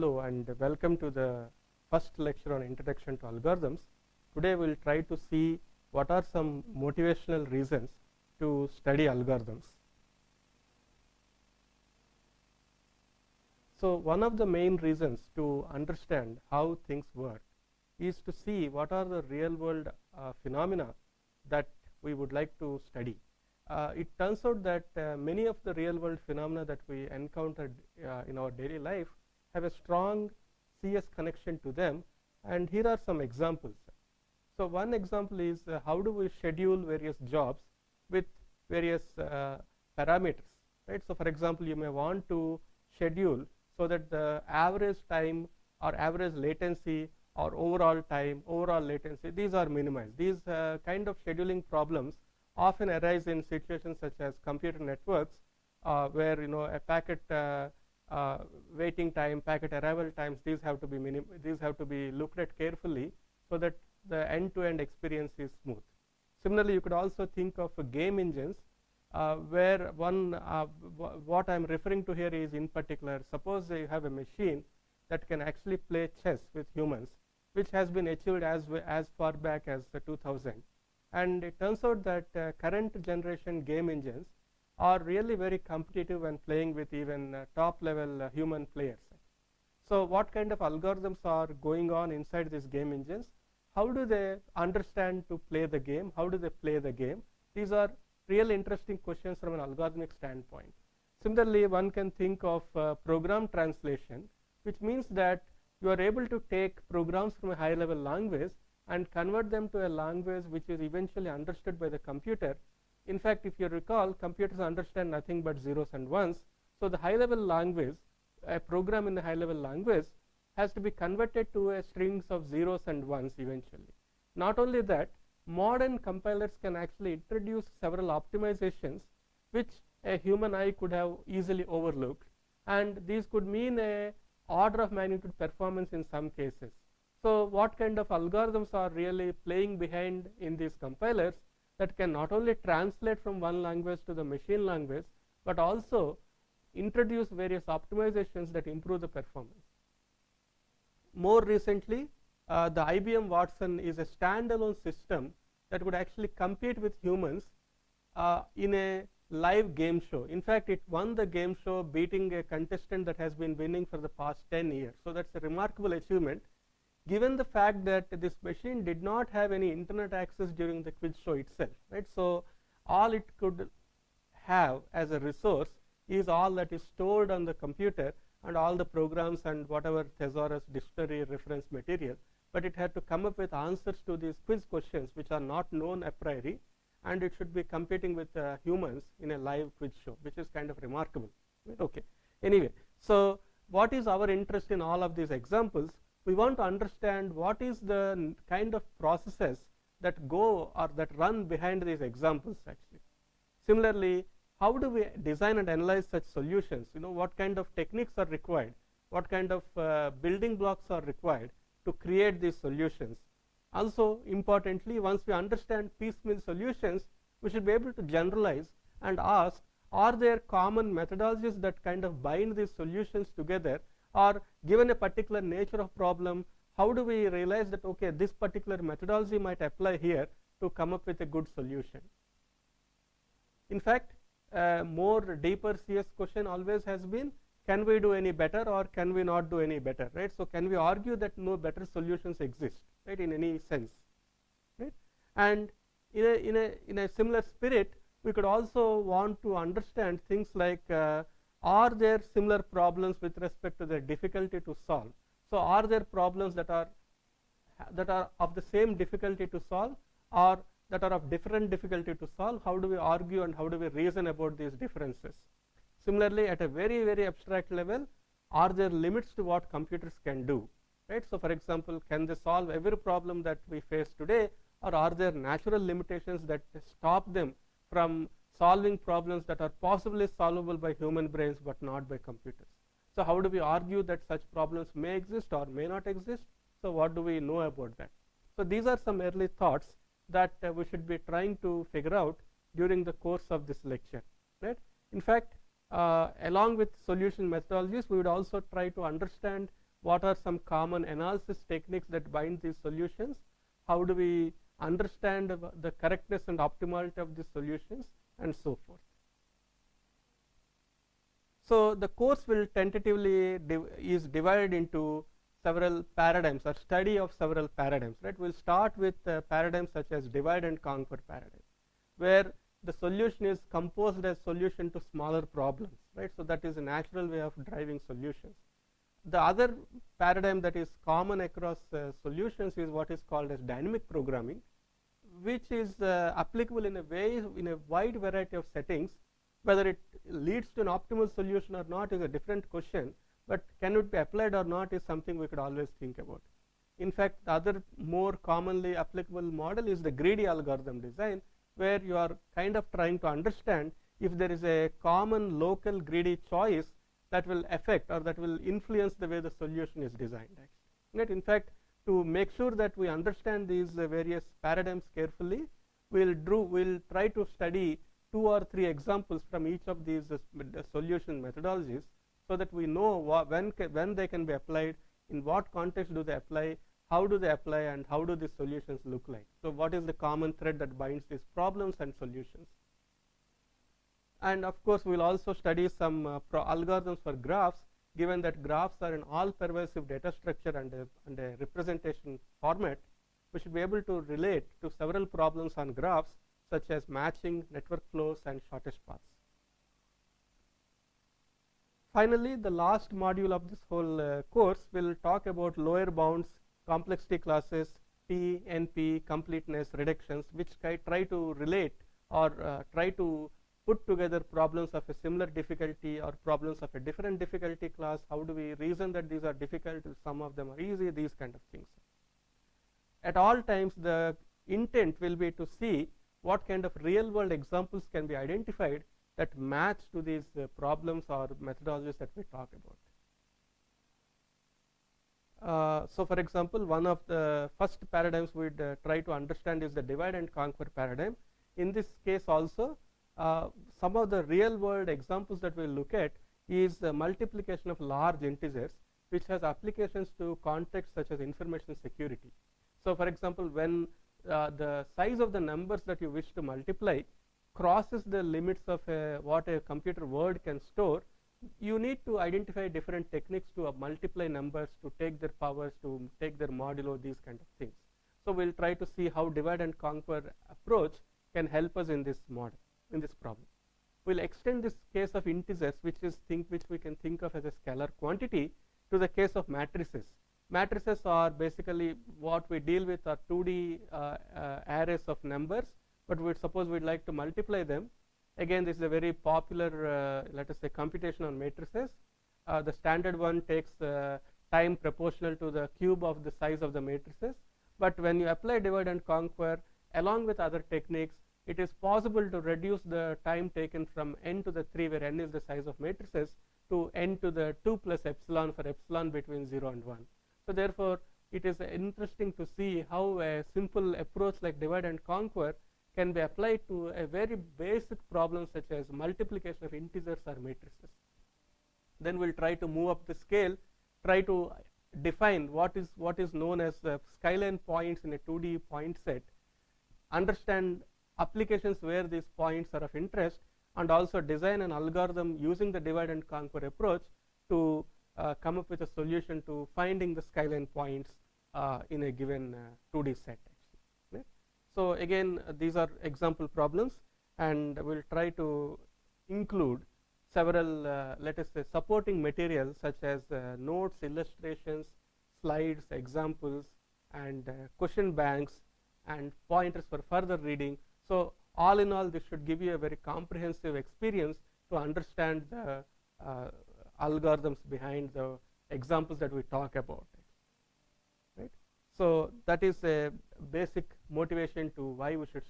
Hello and welcome to the first lecture on Introduction to Algorithms. Today we will try to see what are some motivational reasons to study algorithms. So one of the main reasons to understand how things work is to see what are the real world phenomena that we would like to study. It turns out that many of the real world phenomena that we encountered in our daily life have a strong CS connection to them, and here are some examples. So one example is how do we schedule various jobs with various parameters, right? So for example, you may want to schedule so that the average time or average latency or overall time, overall latency, these are minimized. These kind of scheduling problems often arise in situations such as computer networks where a packet waiting time, packet arrival times, these have to be looked at carefully so that the end-to-end experience is smooth. Similarly, you could also think of game engines where what I'm referring to here is, in particular, suppose you have a machine that can actually play chess with humans, which has been achieved as far back as 2000. And it turns out that current generation game engines are really very competitive when playing with even top level human players. So what kind of algorithms are going on inside these game engines? How do they understand to play the game? How do they play the game? These are really interesting questions from an algorithmic standpoint. Similarly, one can think of program translation, which means that you are able to take programs from a high level language and convert them to a language which is eventually understood by the computer. In fact, if you recall, computers understand nothing but zeros and ones. So the high level language, a program in the high level language, has to be converted to a strings of zeros and ones eventually. Not only that, modern compilers can actually introduce several optimizations which a human eye could have easily overlooked, and these could mean a order of magnitude performance in some cases. So what kind of algorithms are really playing behind in these compilers that can not only translate from one language to the machine language, but also introduce various optimizations that improve the performance. More recently, the IBM Watson is a standalone system that would actually compete with humans in a live game show. In fact, it won the game show, beating a contestant that has been winning for the past 10 years. So that's a remarkable achievement, given the fact that this machine did not have any internet access during the quiz show itself, right? So all it could have as a resource is all that is stored on the computer and all the programs and whatever thesaurus, dictionary, reference material, but it had to come up with answers to these quiz questions which are not known a priori, and it should be competing with humans in a live quiz show, which is kind of remarkable. Okay. Anyway, so what is our interest in all of these examples? We want to understand what is the kind of processes that go or that run behind these examples actually. Similarly, how do we design and analyze such solutions? What kind of techniques are required? What kind of building blocks are required to create these solutions? Also, importantly, once we understand piecemeal solutions, we should be able to generalize and ask, are there common methodologies that kind of bind these solutions together? Or given a particular nature of problem, how do we realize that, okay, this particular methodology might apply here to come up with a good solution? In fact, more deeper CS question always has been, can we do any better or can we not do any better, right? So can we argue that no better solutions exist, right, in any sense, right? And in a similar spirit, we could also want to understand things like, are there similar problems with respect to their difficulty to solve? So are there problems that are of the same difficulty to solve or that are of different difficulty to solve? How do we argue and how do we reason about these differences? Similarly, at a very, very abstract level, are there limits to what computers can do, right? So for example, can they solve every problem that we face today, or are there natural limitations that stop them from solving problems that are possibly solvable by human brains but not by computers? So how do we argue that such problems may exist or may not exist? So what do we know about that? So these are some early thoughts that we should be trying to figure out during the course of this lecture, right? In fact, along with solution methodologies, we would also try to understand what are some common analysis techniques that bind these solutions, how do we understand the correctness and optimality of these solutions, and so forth. So the course will tentatively is divided into several paradigms, or study of several paradigms, right? We'll start with paradigms such as divide and conquer paradigm, where the solution is composed as solution to smaller problems, right? So that is a natural way of driving solutions. The other paradigm that is common across solutions is what is called as dynamic programming, which is applicable in a wide variety of settings. Whether it leads to an optimal solution or not is a different question, but can it be applied or not is something we could always think about. In fact, the other more commonly applicable model is the greedy algorithm design, where you are kind of trying to understand if there is a common local greedy choice that will affect or that will influence the way the solution is designed. Right? In fact, to make sure that we understand these various paradigms carefully, we'll try to study 2 or 3 examples from each of these solution methodologies, so that we know when they can be applied, in what context do they apply, how do they apply, and how do these solutions look like. So what is the common thread that binds these problems and solutions? And of course, we'll also study some algorithms for graphs, given that graphs are an all-pervasive data structure and a representation format. We should be able to relate to several problems on graphs, such as matching, network flows, and shortest paths. Finally, the last module of this whole course will talk about lower bounds, complexity classes, P, NP, completeness, reductions, which try to relate or try to put together problems of a similar difficulty or problems of a different difficulty class. How do we reason that these are difficult, some of them are easy, these kind of things. At all times, the intent will be to see what kind of real world examples can be identified that match to these problems or methodologies that we talk about. So for example, one of the first paradigms we'd try to understand is the divide and conquer paradigm. In this case also, some of the real world examples that we'll look at is the multiplication of large integers, which has applications to contexts such as information security. So for example, when the size of the numbers that you wish to multiply crosses the limits of what a computer word can store, you need to identify different techniques to multiply numbers, to take their powers, to take their modulo, these kind of things. So we'll try to see how divide and conquer approach can help us in this model, in this problem. We'll extend this case of integers, which we can think of as a scalar quantity, to the case of matrices. Matrices are basically what we deal with are 2D arrays of numbers, but suppose we'd like to multiply them. Again, this is a very popular, let us say, computation on matrices. The standard one takes time proportional to the cube of the size of the matrices. But when you apply divide and conquer, along with other techniques, it is possible to reduce the time taken from n to the 3, where n is the size of matrices, to n to the 2 plus epsilon for epsilon between 0 and 1. So therefore, it is interesting to see how a simple approach like divide and conquer can be applied to a very basic problem such as multiplication of integers or matrices. Then we'll try to move up the scale, try to define what is known as the skyline points in a 2D point set, understand applications where these points are of interest, and also design an algorithm using the divide and conquer approach to come up with a solution to finding the skyline points in a given 2D set. Right? So again, these are example problems, and we'll try to include several, let us say, supporting materials such as notes, illustrations, slides, examples, and question banks, and pointers for further reading. So all in all, this should give you a very comprehensive experience to understand the algorithms behind the examples that we talk about. Right? So that is a basic motivation to why we should